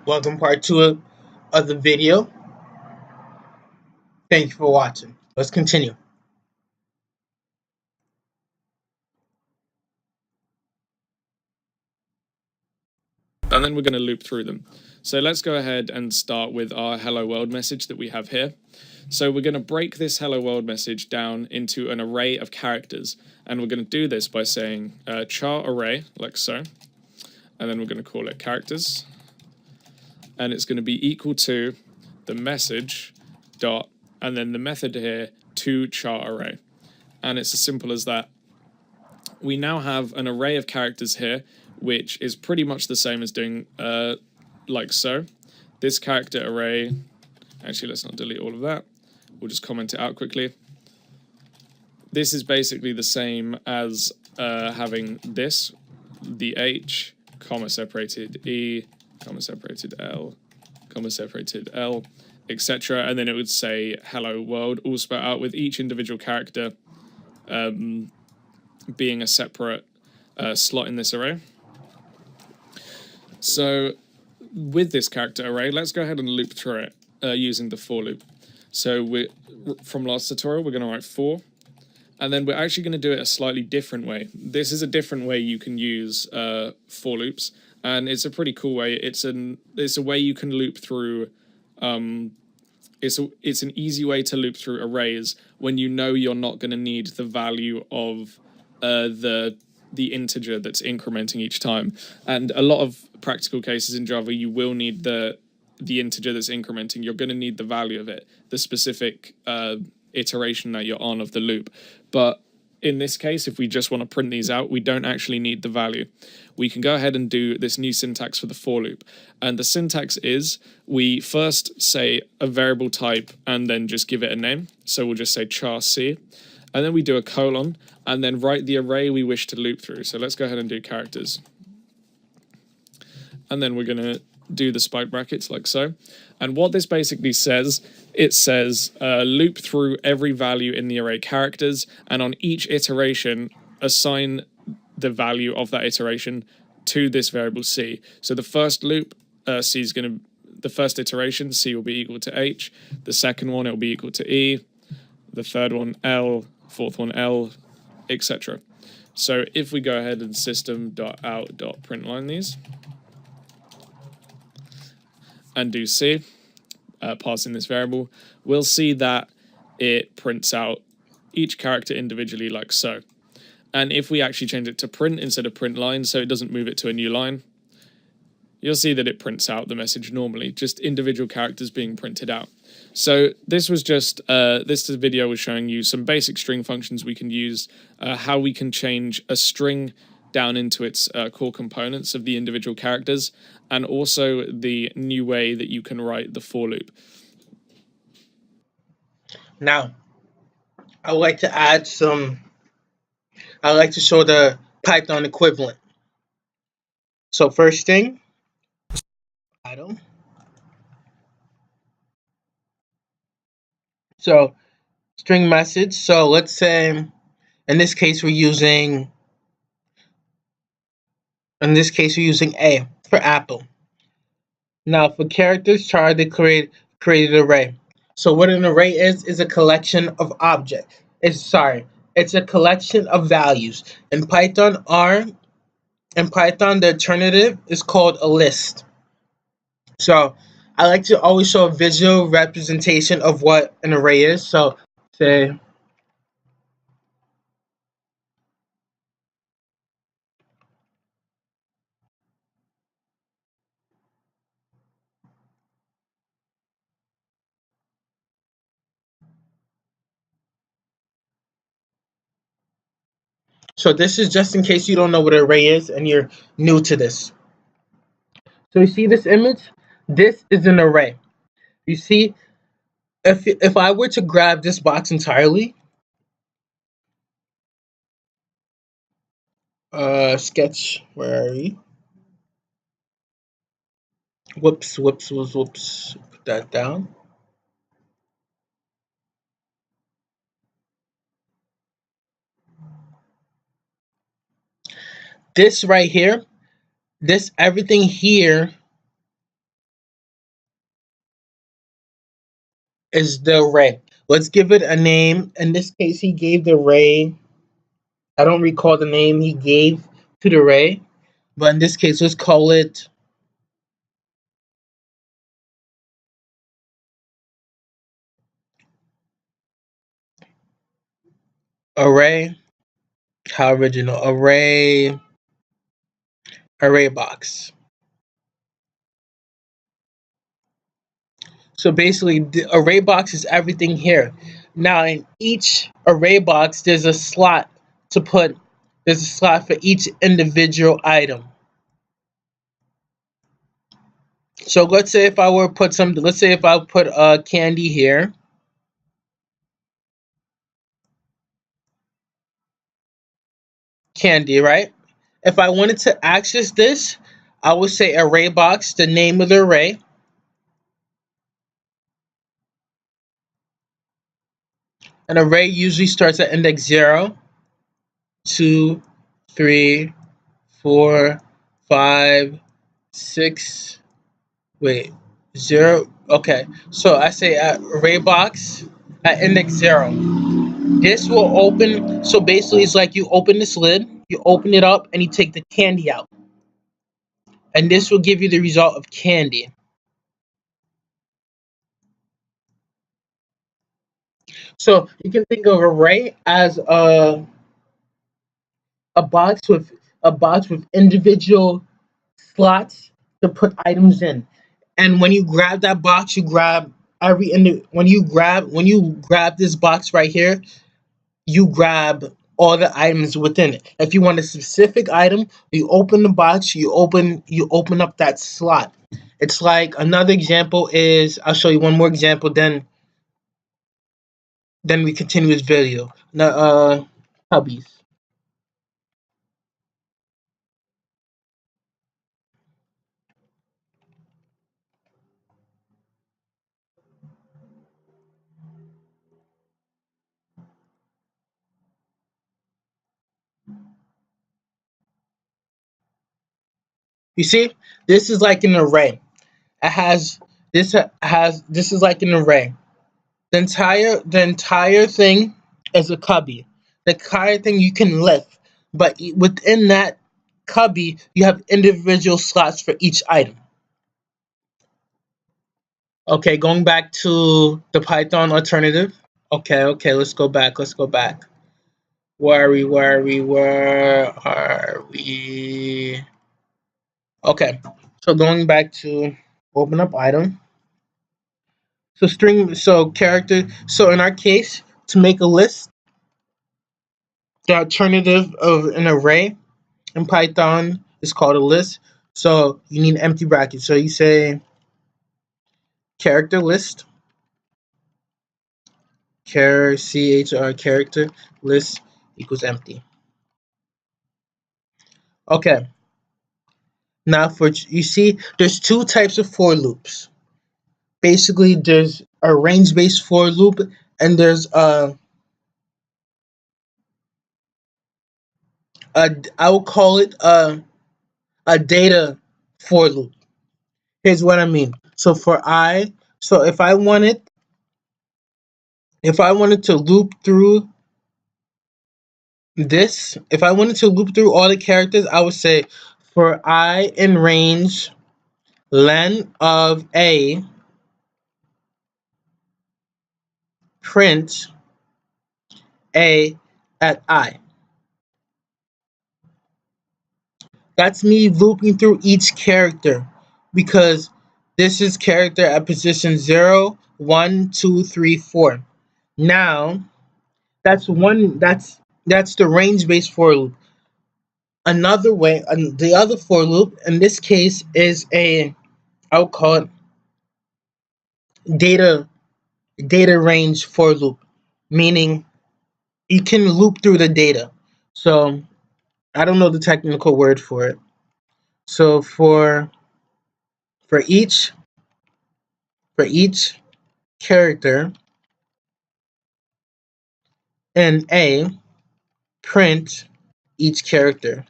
Welcome part two of the video. Thank you for watching. Let's continue. And then we're going to loop through them. So let's go ahead and start with our hello world message that we have here. So we're going to break this hello world message down into an array of characters. And we're going to do this by saying char array, like so. And then we're going to call it characters. And it's going to be equal to the message dot, and then the method here, to char array. And it's as simple as that. We now have an array of characters here, which is pretty much the same as doing like so. This character array, actually let's not delete all of that, we'll just comment it out quickly. This is basically the same as having this, the H, comma separated E, comma separated L, comma separated L, etc. And then it would say hello world, all spelled out with each individual character being a separate slot in this array. So with this character array, let's go ahead and loop through it using the for loop. So from last tutorial, we're going to write for, and then we're actually going to do it a slightly different way. This is a different way you can use for loops, and it's a pretty cool way. It's a way you can loop through. It's an easy way to loop through arrays when you know you're not going to need the value of the integer that's incrementing each time. And a lot of practical cases in Java, you will need the integer that's incrementing. You're going to need the value of it, the specific iteration that you're on of the loop. But in this case, if we just want to print these out, we don't actually need the value. We can go ahead and do this new syntax for the for loop. And the syntax is, we first say a variable type and then just give it a name. So we'll just say char C. And then we do a colon and then write the array we wish to loop through. So let's go ahead and do characters. And then we're going to do the spike brackets like so. And what this basically says, it says loop through every value in the array characters, and on each iteration assign the value of that iteration to this variable C. So the first loop, C is going to, the first iteration, C will be equal to H. The second one, it will be equal to E. The third one, L. Fourth one, L, etc. So if we go ahead and system.out.println these and do C, passing this variable, we'll see that it prints out each character individually like so. And if we actually change it to print instead of print line, so it doesn't move it to a new line, you'll see that it prints out the message normally, just individual characters being printed out. So this was just, this video was showing you some basic string functions we can use, how we can change a string down into its core components of the individual characters, and also the new way that you can write the for loop. Now, I would like to add I like to show the Python equivalent. So first thing, title. So string message. So let's say in this case we're using A for Apple. Now for characters, char they created array. So what an array is a collection of objects. It's a collection of values. In Python, the alternative is called a list. So I like to always show a visual representation of what an array is. So say so this is just in case you don't know what an array is and you're new to this. So you see this image? This is an array. You see, if I were to grab this box entirely, sketch, where are we? Whoops. Put that down. This right here, everything here is the array. Let's give it a name. In this case, he gave the array. I don't recall the name he gave to the array, but in this case, let's call it array. How original. Array box. So basically, the array box is everything here. Now, in each array box, there's a slot to put. There's a slot for each individual item. So let's say if I were to put some. Let's say if I put candy here. Candy, right? If I wanted to access this, I would say array box, the name of the array. An array usually starts at index 0, 2, 3, 4, 5, 6. Wait, 0. Okay, so I say at array box at index 0. This will open. So basically, it's like you open this lid, you open it up, and you take the candy out. And this will give you the result of candy. So you can think of array as a box with individual slots to put items in. And when you grab that box, you grab when you grab this box right here, you grab all the items within it. If you want a specific item, you open the box, you open up that slot. It's like another example is I'll show you one more example, then we continue this video. Now, hubbies. You see, this is like an array. It has this is like an array. The entire thing is a cubby. The entire thing you can lift, but within that cubby, you have individual slots for each item. Okay, going back to the Python alternative. Okay, let's go back. Let's go back. Where are we? Where are we? Where are we? Okay, so going back to open up item. So string, so character. So in our case, to make a list, the alternative of an array in Python is called a list. So you need empty brackets. So you say character list, char character list equals empty. Okay. Now for you see, there's two types of for loops. Basically, there's a range-based for loop, and there's a I will call it a data for loop. Here's what I mean. So if I wanted to loop through this, if I wanted to loop through all the characters, I would say for I in range len of a print a at I. That's me looping through each character because this is character at position 0, 1, 2, 3, 4. Now that's the range based for loop. Another way, the other for loop in this case is I'll call it data range for loop, meaning you can loop through the data. So I don't know the technical word for it. So for each for each character in A, print each character.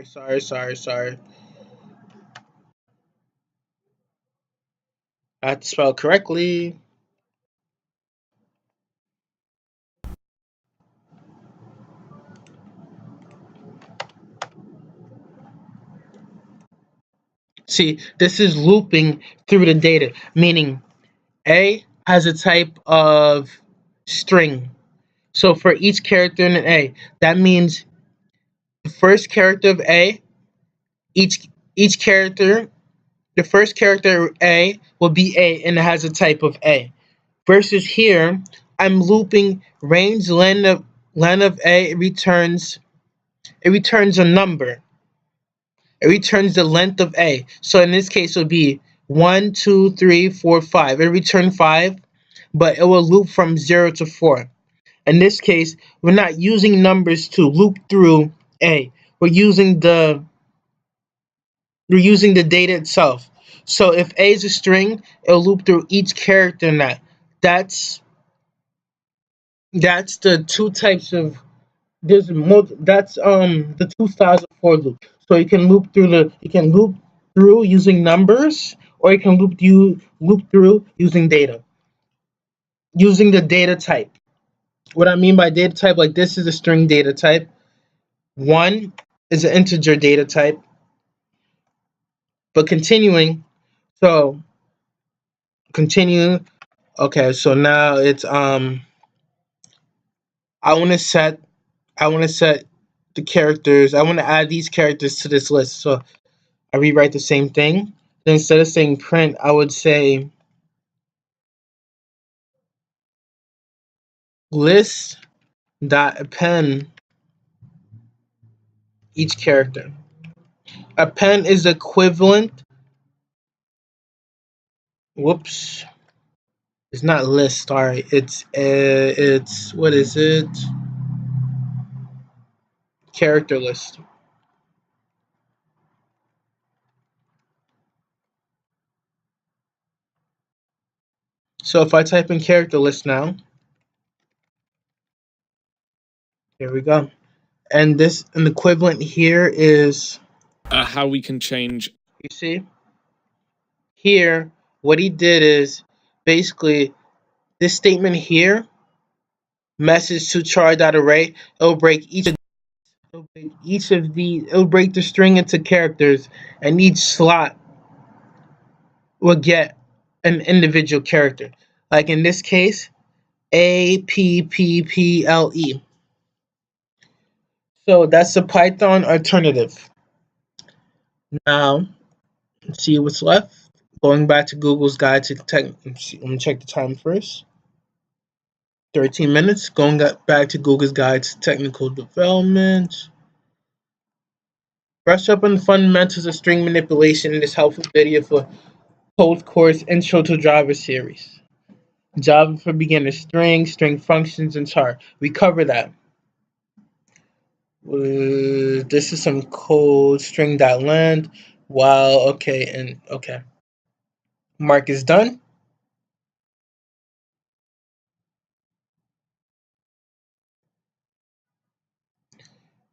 Sorry. I had to spell correctly. See, this is looping through the data, meaning A has a type of string. So for each character in an A, that means the first character of A, each character, the first character A will be A and it has a type of A. Versus here, I'm looping range len of A, it returns a number. It returns the length of A. So in this case, it would be 1, 2, 3, 4, 5. It return 5, but it will loop from 0 to 4. In this case, we're not using numbers to loop through A. We're using the data itself. So if A is a string, it'll loop through each character in that. That's the two types of that's the two styles of for loop. So you can loop through using numbers, or you can loop through using data. Using the data type. What I mean by data type, like this is a string data type. One is an integer data type. But continuing, so continue. Okay, so now it's I want to set I want to set the characters. I want to add these characters to this list. So I rewrite the same thing. Then instead of saying print, I would say list dot append each character. Append is equivalent. Whoops. It's not list. Sorry. It's what is it? Character list. So if I type in character list now, here we go. And this an equivalent here is How we can change. you see here what he did is basically this statement here message to char.array. It'll break the string into characters, and each slot will get an individual character. Like in this case, APPPLE. So that's the Python alternative. Now, let's see what's left. Going back to Google's guide to tech. Let me check the time first. 13 minutes. Going back to Google's guide to technical development. Brush up on the fundamentals of string manipulation in this helpful video for post-course Intro to Java series. Java for beginners, string functions, and char. We cover that. This is some code, string.length. Wow, okay. Mark is done.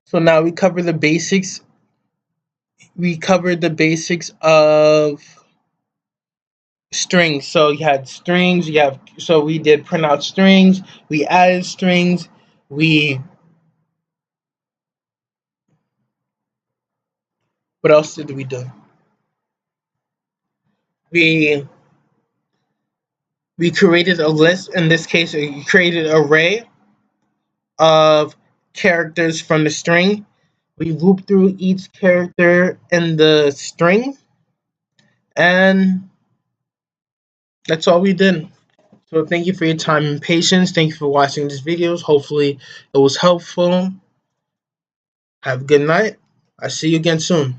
So now we cover the basics. We covered the basics of strings. So you had strings, so we did print out strings, we added strings, what else did we do? We created a list. In this case, we created an array of characters from the string. We looped through each character in the string, and that's all we did. So thank you for your time and patience. Thank you for watching these videos. Hopefully it was helpful. Have a good night. I'll see you again soon.